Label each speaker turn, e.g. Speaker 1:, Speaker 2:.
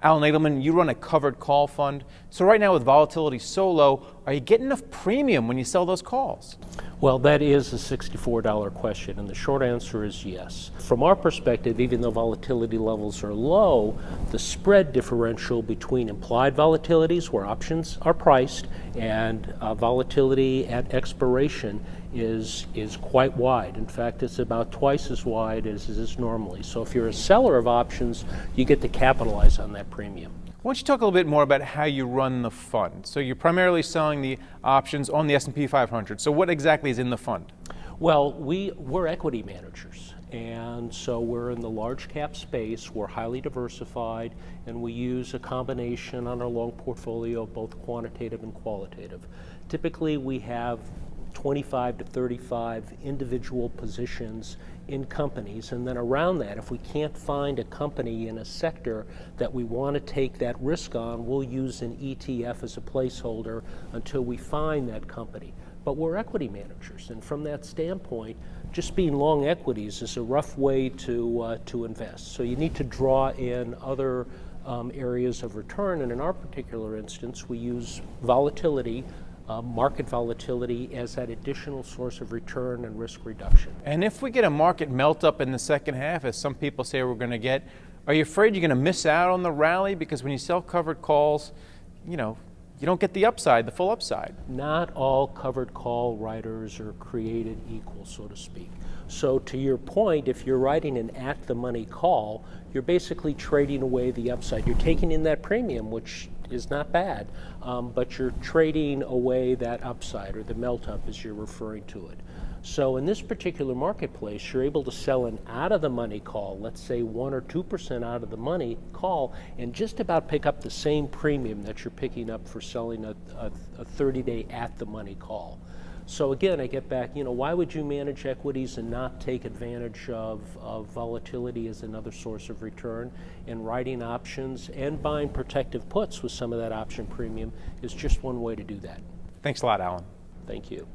Speaker 1: Alan Adelman, you run a covered call fund. So right now with volatility so low, are you getting enough premium when you sell those calls?
Speaker 2: Well, that is a $64 question, and the short answer is yes. From our perspective, even though volatility levels are low, the spread differential between implied volatilities, where options are priced, and volatility at expiration is quite wide. In fact, it's about twice as wide as it is normally. So if you're a seller of options, you get to capitalize on that premium.
Speaker 1: Why don't you talk a little bit more about how you run the fund? So you're primarily selling the options on the S&P 500. So what exactly is in the fund?
Speaker 2: Well, we're equity managers, and so we're in the large cap space. We're highly diversified, and we use a combination on our long portfolio of both quantitative and qualitative. Typically, we have 25 to 35 individual positions in companies, and then around that, if we can't find a company in a sector that we want to take that risk on, we'll use an ETF as a placeholder until we find that company. But we're equity managers, and from that standpoint, just being long equities is a rough way to invest. So you need to draw in other areas of return, and in our particular instance, we use volatility, market volatility, as that additional source of return and risk reduction.
Speaker 1: And if we get a market melt up in the second half, as some people say we're going to get, are you afraid you're going to miss out on the rally? Because when you sell covered calls, you don't get the upside, the full upside.
Speaker 2: Not all covered call writers are created equal, so to speak. So to your point, if you're writing an at-the-money call, you're basically trading away the upside. You're taking in that premium, which is not bad, but you're trading away that upside, or the melt-up as you're referring to it. So in this particular marketplace, you're able to sell an out-of-the-money call, let's say 1 or 2% out of the money call, and just about pick up the same premium that you're picking up for selling a 30-day at-the-money call. So again, I get back, why would you manage equities and not take advantage of volatility as another source of return? And writing options and buying protective puts with some of that option premium is just one way to do that.
Speaker 1: Thanks a lot, Alan.
Speaker 2: Thank you.